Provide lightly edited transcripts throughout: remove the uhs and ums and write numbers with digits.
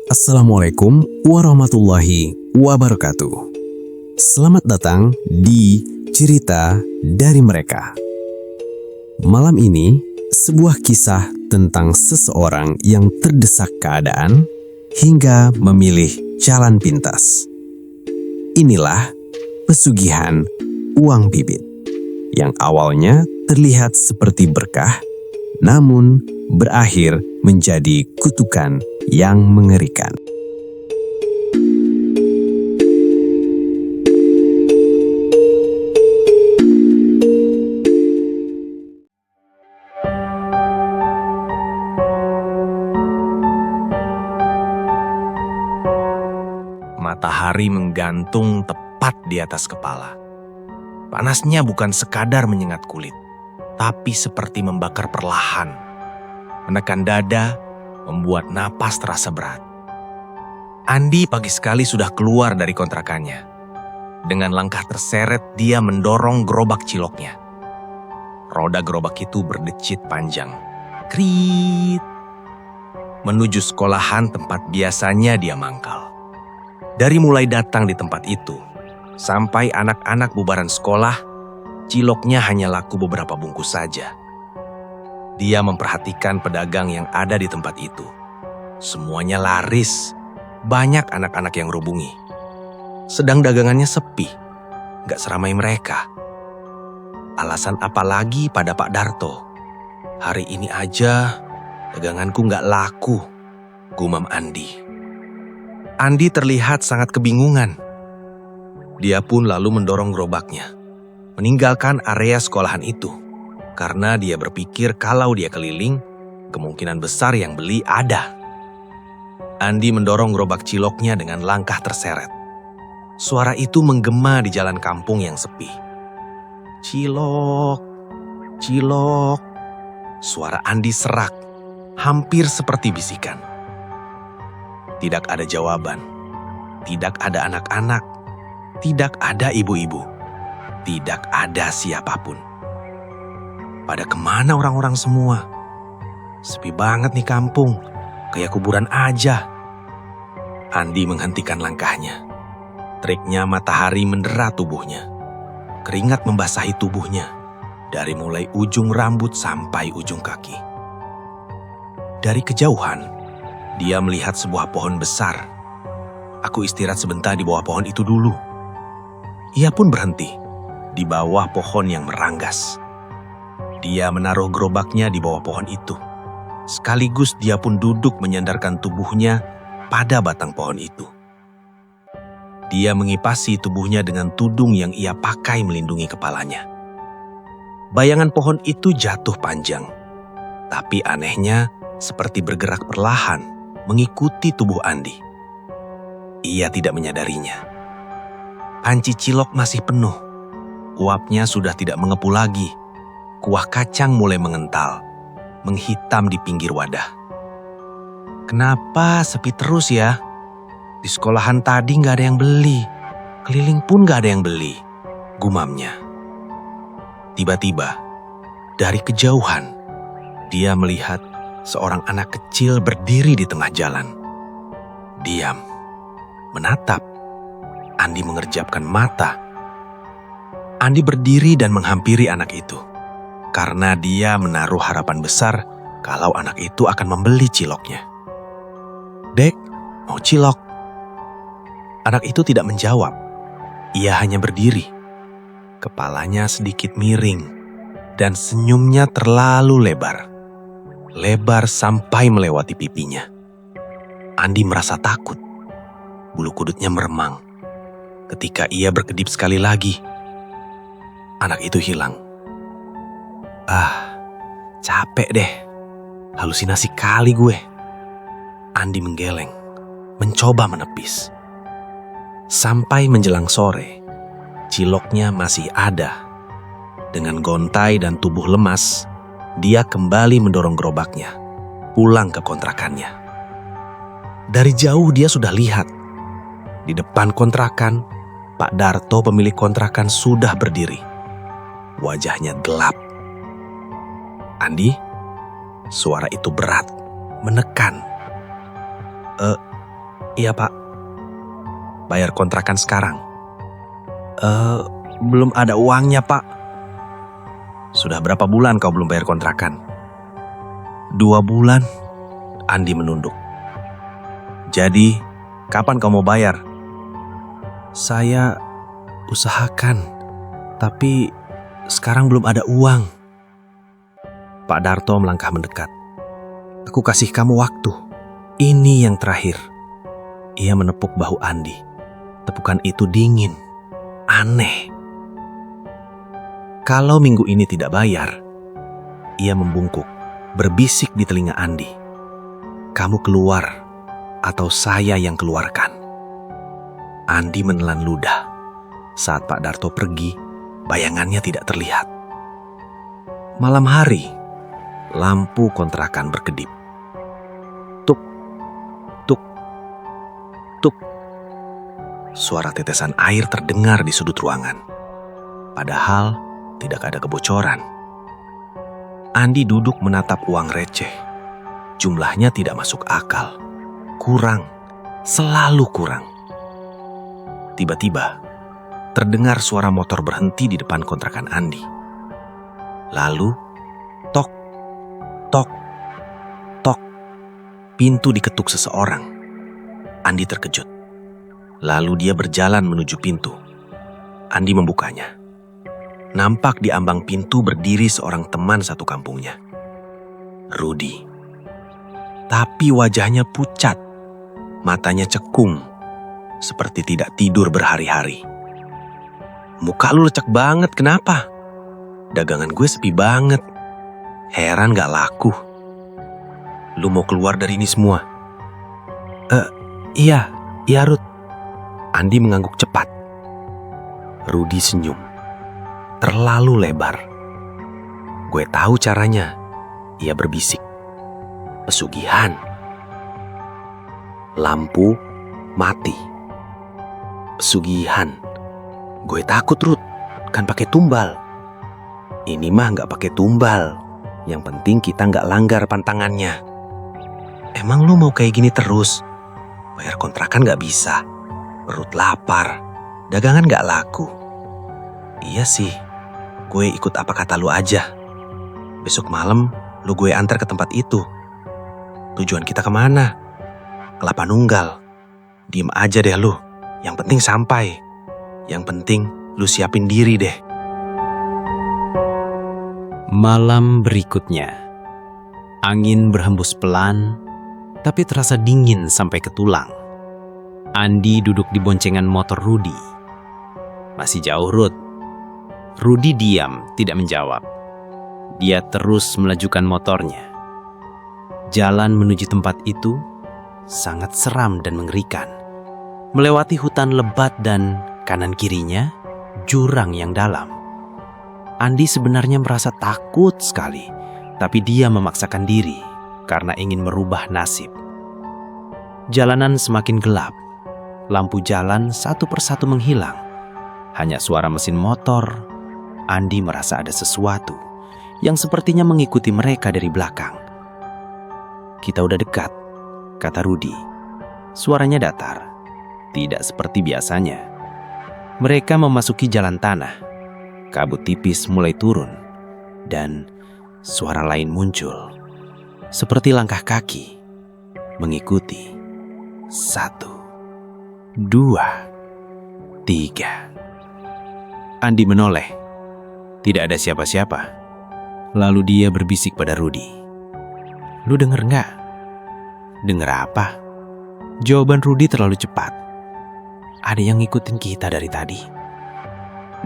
Assalamualaikum warahmatullahi wabarakatuh. Selamat datang di Cerita dari Mereka. Malam ini, sebuah kisah tentang seseorang yang terdesak keadaan hingga memilih jalan pintas. Inilah pesugihan uang bibit yang awalnya terlihat seperti berkah, namun berakhir menjadi kutukan yang mengerikan. Matahari menggantung tepat di atas kepala. Panasnya bukan sekadar menyengat kulit, tapi seperti membakar perlahan. Menekan dada, membuat napas terasa berat. Andi pagi sekali sudah keluar dari kontrakannya. Dengan langkah terseret, dia mendorong gerobak ciloknya. Roda gerobak itu berdecit panjang. Krit! Menuju sekolahan tempat biasanya dia mangkal. Dari mulai datang di tempat itu, sampai anak-anak bubaran sekolah, ciloknya hanya laku beberapa bungkus saja. Dia memperhatikan pedagang yang ada di tempat itu. Semuanya laris, banyak anak-anak yang rubungi. Sedang dagangannya sepi, gak seramai mereka. Alasan apa lagi pada Pak Darto? Hari ini aja daganganku gak laku, gumam Andi. Andi terlihat sangat kebingungan. Dia pun lalu mendorong gerobaknya, meninggalkan area sekolahan itu. Karena dia berpikir kalau dia keliling, kemungkinan besar yang beli ada. Andi mendorong gerobak ciloknya dengan langkah terseret. Suara itu menggema di jalan kampung yang sepi. Cilok, cilok. Suara Andi serak, hampir seperti bisikan. Tidak ada jawaban, tidak ada anak-anak, tidak ada ibu-ibu, tidak ada siapapun. Pada kemana orang-orang semua? Sepi banget nih kampung, kayak kuburan aja. Andi menghentikan langkahnya. Teriknya matahari mendera tubuhnya. Keringat membasahi tubuhnya, dari mulai ujung rambut sampai ujung kaki. Dari kejauhan, dia melihat sebuah pohon besar. Aku istirahat sebentar di bawah pohon itu dulu. Ia pun berhenti di bawah pohon yang meranggas. Dia menaruh gerobaknya di bawah pohon itu. Sekaligus dia pun duduk menyandarkan tubuhnya pada batang pohon itu. Dia mengipasi tubuhnya dengan tudung yang ia pakai melindungi kepalanya. Bayangan pohon itu jatuh panjang, tapi anehnya seperti bergerak perlahan mengikuti tubuh Andi. Ia tidak menyadarinya. Panci cilok masih penuh. Uapnya sudah tidak mengepul lagi. Kuah kacang mulai mengental, menghitam di pinggir wadah. Kenapa sepi terus ya? Di sekolahan tadi gak ada yang beli. Keliling pun gak ada yang beli, gumamnya. Tiba-tiba, dari kejauhan, dia melihat seorang anak kecil berdiri di tengah jalan. Diam, menatap. Andi mengerjapkan mata. Andi berdiri dan menghampiri anak itu. Karena dia menaruh harapan besar kalau anak itu akan membeli ciloknya. Dek, mau cilok? Anak itu tidak menjawab. Ia hanya berdiri. Kepalanya sedikit miring dan senyumnya terlalu lebar. Lebar sampai melewati pipinya. Andi merasa takut. Bulu kudutnya meremang. Ketika ia berkedip sekali lagi, anak itu hilang. Capek deh. Halusinasi kali gue. Andi menggeleng, mencoba menepis. Sampai menjelang sore, ciloknya masih ada. Dengan gontai dan tubuh lemas, dia kembali mendorong gerobaknya, pulang ke kontrakannya. Dari jauh dia sudah lihat, di depan kontrakan, Pak Darto, pemilik kontrakan, sudah berdiri. Wajahnya gelap. "Andi?" Suara itu berat, menekan. Iya Pak." "Bayar kontrakan sekarang." Belum ada uangnya Pak." "Sudah berapa bulan kau belum bayar kontrakan?" 2 bulan. Andi menunduk. "Jadi, kapan kau mau bayar?" "Saya usahakan, tapi sekarang belum ada uang." Pak Darto melangkah mendekat. "Aku kasih kamu waktu. Ini yang terakhir." Ia menepuk bahu Andi. Tepukan itu dingin, aneh. Kalau minggu ini tidak bayar, ia membungkuk, berbisik di telinga Andi. "Kamu keluar, atau saya yang keluarkan." Andi menelan ludah. Saat Pak Darto pergi, bayangannya tidak terlihat. Malam hari, lampu kontrakan berkedip. Tuk, tuk, tuk. Suara tetesan air terdengar di sudut ruangan. Padahal tidak ada kebocoran. Andi duduk menatap uang receh. Jumlahnya tidak masuk akal. Kurang, selalu kurang. Tiba-tiba, terdengar suara motor berhenti di depan kontrakan Andi. Lalu, tok, tok, tok. Pintu diketuk seseorang. Andi terkejut. Lalu dia berjalan menuju pintu. Andi membukanya. Nampak di ambang pintu berdiri seorang teman satu kampungnya. Rudi. Tapi wajahnya pucat. Matanya cekung. Seperti tidak tidur berhari-hari. "Muka lu lecek banget, kenapa?" "Dagangan gue sepi banget. Heran gak laku." "Lu mau keluar dari ini semua?" Iya Rud." Andi mengangguk cepat. Rudi senyum. Terlalu lebar. "Gue tahu caranya." Ia berbisik. "Pesugihan." Lampu mati. Pesugihan. "Gue takut Rud, kan pakai tumbal." "Ini mah gak pakai tumbal. Yang penting kita gak langgar pantangannya." "Emang lu mau kayak gini terus? Bayar kontrakan gak bisa. Perut lapar. Dagangan gak laku." "Iya sih, gue ikut apa kata lu aja. Besok malam lu gue antar ke tempat itu." "Tujuan kita kemana?" "Kelapa Nunggal." "Diem aja deh lu. Yang penting sampai. Yang penting lu siapin diri deh." Malam berikutnya, angin berhembus pelan, tapi terasa dingin sampai ke tulang. Andi duduk di boncengan motor Rudi. "Masih jauh, Rud?" Rudi diam, tidak menjawab. Dia terus melajukan motornya. Jalan menuju tempat itu sangat seram dan mengerikan. Melewati hutan lebat dan kanan kirinya jurang yang dalam. Andi sebenarnya merasa takut sekali, tapi dia memaksakan diri karena ingin merubah nasib. Jalanan semakin gelap. Lampu jalan satu persatu menghilang. Hanya suara mesin motor. Andi merasa ada sesuatu yang sepertinya mengikuti mereka dari belakang. "Kita udah dekat," kata Rudi. Suaranya datar. Tidak seperti biasanya. Mereka memasuki jalan tanah. Kabut tipis mulai turun. Dan suara lain muncul. Seperti langkah kaki. Mengikuti. 1, 2, 3. Andi menoleh. Tidak ada siapa-siapa. Lalu dia berbisik pada Rudi. "Lu denger gak?" "Denger apa?" Jawaban Rudi terlalu cepat. "Ada yang ngikutin kita dari tadi."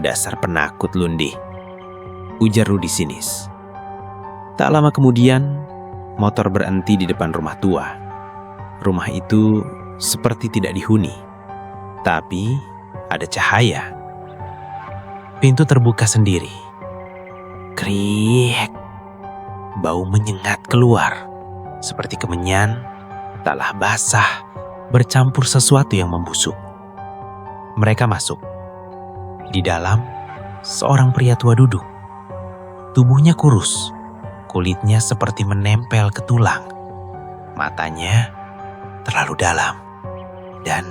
"Dasar penakut Lundi," ujar Rudi sinis. Tak lama kemudian, motor berhenti di depan rumah tua. Rumah itu seperti tidak dihuni, tapi ada cahaya. Pintu terbuka sendiri. Kriek. Bau menyengat keluar, seperti kemenyan, tanah basah, bercampur sesuatu yang membusuk. Mereka masuk. Di dalam, seorang pria tua duduk. Tubuhnya kurus, kulitnya seperti menempel ke tulang. Matanya terlalu dalam, dan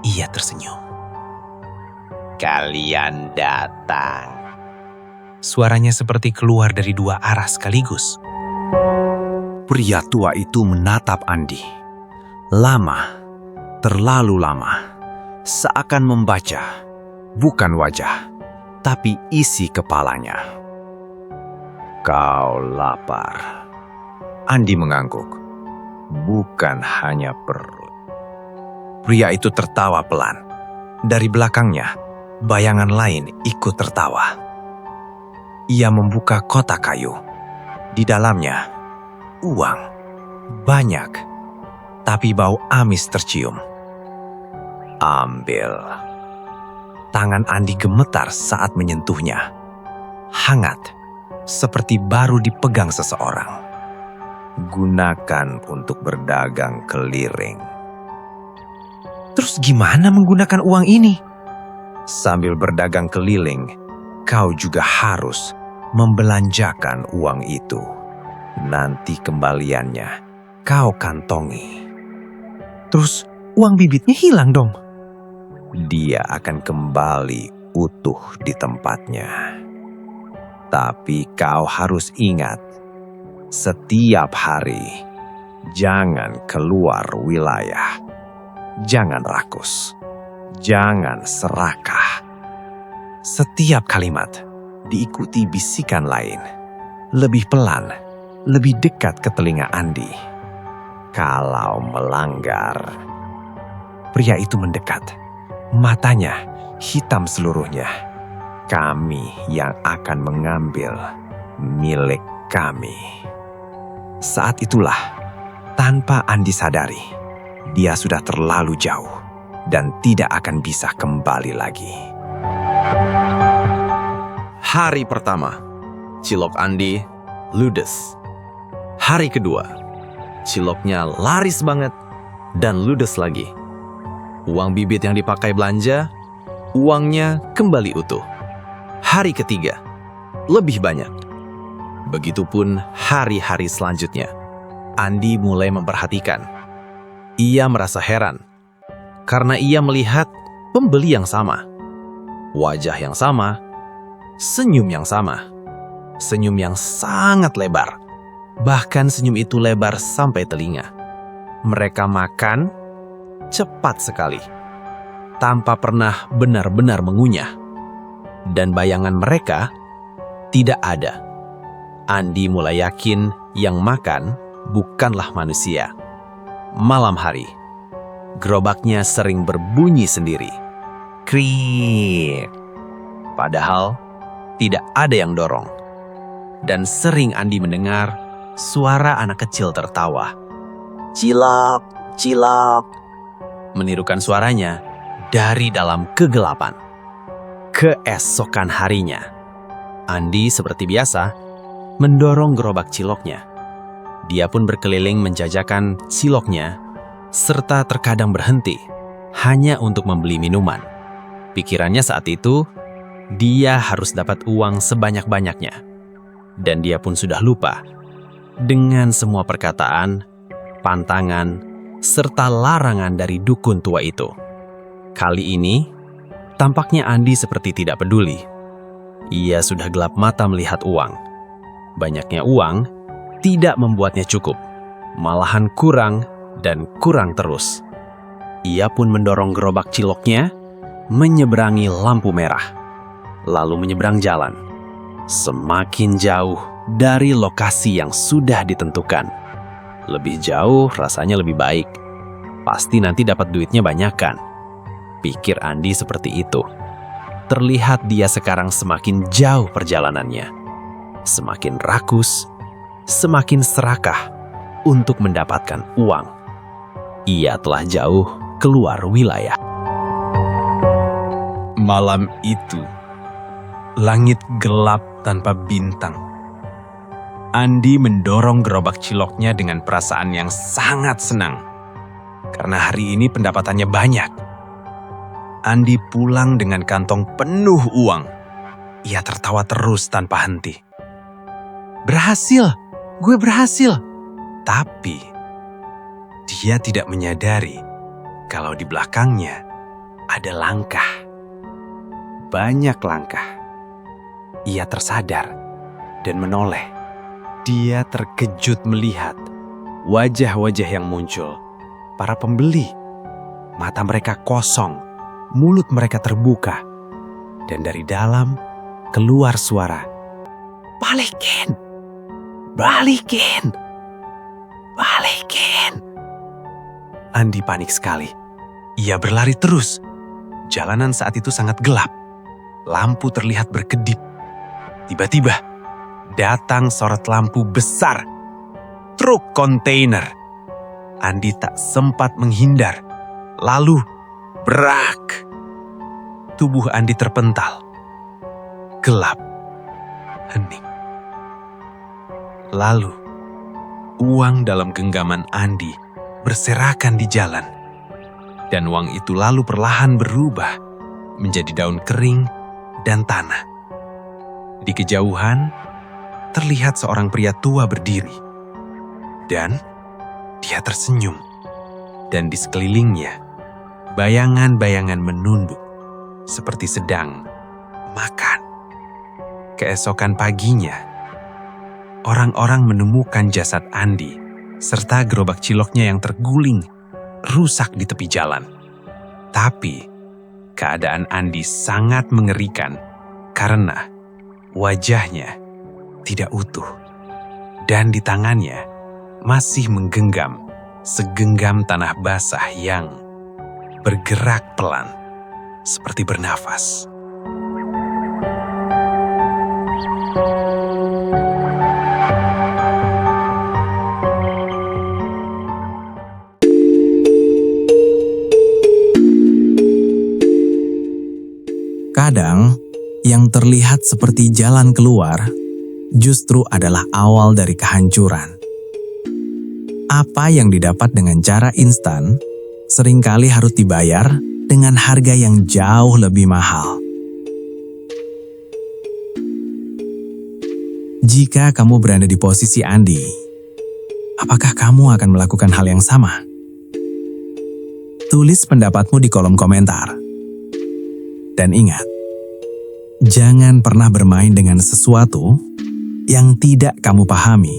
ia tersenyum. "Kalian datang." Suaranya seperti keluar dari dua arah sekaligus. Pria tua itu menatap Andi. Lama, terlalu lama. Seakan membaca, bukan wajah, tapi isi kepalanya. "Kau lapar?" Andi mengangguk. "Bukan hanya perut." Pria itu tertawa pelan. Dari belakangnya, bayangan lain ikut tertawa. Ia membuka kotak kayu. Di dalamnya, uang. Banyak. Tapi bau amis tercium. "Ambil." Tangan Andi gemetar saat menyentuhnya. Hangat, seperti baru dipegang seseorang. "Gunakan untuk berdagang keliling." Terus gimana menggunakan uang ini? Sambil berdagang keliling, kau juga harus membelanjakan uang itu. Nanti kembaliannya kau kantongi. Terus uang bibitnya hilang dong. Dia akan kembali utuh di tempatnya. Tapi kau harus ingat, setiap hari jangan keluar wilayah. Jangan rakus. Jangan serakah. Setiap kalimat diikuti bisikan lain. Lebih pelan, lebih dekat ke telinga Andi. Kalau melanggar. Pria itu mendekat. Matanya hitam seluruhnya. Kami yang akan mengambil milik kami. Saat itulah, tanpa Andi sadari, dia sudah terlalu jauh dan tidak akan bisa kembali lagi. Hari pertama, cilok Andi ludes. Hari kedua, ciloknya laris banget dan ludes lagi. Uang bibit yang dipakai belanja, uangnya kembali utuh. Hari ketiga, lebih banyak. Begitupun hari-hari selanjutnya. Andi mulai memperhatikan. Ia merasa heran, karena ia melihat pembeli yang sama. Wajah yang sama, senyum yang sama. Senyum yang sangat lebar. Bahkan senyum itu lebar sampai telinga. Mereka makan cepat sekali, tanpa pernah benar-benar mengunyah. Dan bayangan mereka tidak ada. Andi mulai yakin yang makan bukanlah manusia. Malam hari, gerobaknya sering berbunyi sendiri. Kriik. Padahal tidak ada yang dorong. Dan sering Andi mendengar suara anak kecil tertawa. Cilok, cilok. Menirukan suaranya dari dalam kegelapan. Keesokan harinya, Andi seperti biasa mendorong gerobak ciloknya. Dia pun berkeliling menjajakan ciloknya, serta terkadang berhenti hanya untuk membeli minuman. Pikirannya saat itu, dia harus dapat uang sebanyak-banyaknya. Dan dia pun sudah lupa dengan semua perkataan, pantangan, serta larangan dari dukun tua itu. Kali ini, tampaknya Andi seperti tidak peduli. Ia sudah gelap mata melihat uang. Banyaknya uang tidak membuatnya cukup, malahan kurang dan kurang terus. Ia pun mendorong gerobak ciloknya menyeberangi lampu merah, lalu menyeberang jalan, semakin jauh dari lokasi yang sudah ditentukan. Lebih jauh rasanya lebih baik, pasti nanti dapat duitnya banyakan. Pikir Andi seperti itu. Terlihat dia sekarang semakin jauh perjalanannya, semakin rakus, semakin serakah untuk mendapatkan uang. Ia telah jauh keluar wilayah. Malam itu, langit gelap tanpa bintang. Andi mendorong gerobak ciloknya dengan perasaan yang sangat senang, karena hari ini pendapatannya banyak. Andi pulang dengan kantong penuh uang. Ia tertawa terus tanpa henti. Berhasil, gue berhasil. Tapi dia tidak menyadari kalau di belakangnya ada langkah. Banyak langkah. Ia tersadar dan menoleh. Dia terkejut melihat wajah-wajah yang muncul. Para pembeli, mata mereka kosong, mulut mereka terbuka. Dan dari dalam keluar suara, "Balikin! Balikin! Balikin!" Andi panik sekali. Ia berlari terus. Jalanan saat itu sangat gelap. Lampu terlihat berkedip. Tiba-tiba, datang sorot lampu besar. Truk kontainer. Andi tak sempat menghindar. Lalu, brak. Tubuh Andi terpental. Gelap. Hening. Lalu, uang dalam genggaman Andi berserakan di jalan. Dan uang itu lalu perlahan berubah menjadi daun kering dan tanah. Di kejauhan, terlihat seorang pria tua berdiri. Dan dia tersenyum. Dan di sekelilingnya, bayangan-bayangan menunduk seperti sedang makan. Keesokan paginya, orang-orang menemukan jasad Andi serta gerobak ciloknya yang terguling rusak di tepi jalan. Tapi keadaan Andi sangat mengerikan karena wajahnya tidak utuh dan di tangannya masih menggenggam segenggam tanah basah yang bergerak pelan seperti bernafas. Kadang, yang terlihat seperti jalan keluar justru adalah awal dari kehancuran. Apa yang didapat dengan cara instan seringkali harus dibayar dengan harga yang jauh lebih mahal. Jika kamu berada di posisi Andi, apakah kamu akan melakukan hal yang sama? Tulis pendapatmu di kolom komentar. Dan ingat, jangan pernah bermain dengan sesuatu yang tidak kamu pahami.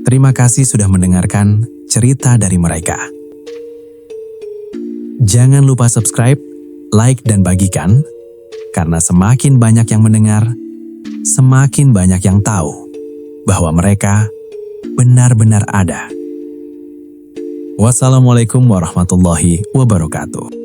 Terima kasih sudah mendengarkan cerita dari mereka. Jangan lupa subscribe, like, dan bagikan, karena semakin banyak yang mendengar, semakin banyak yang tahu bahwa mereka benar-benar ada. Wassalamualaikum warahmatullahi wabarakatuh.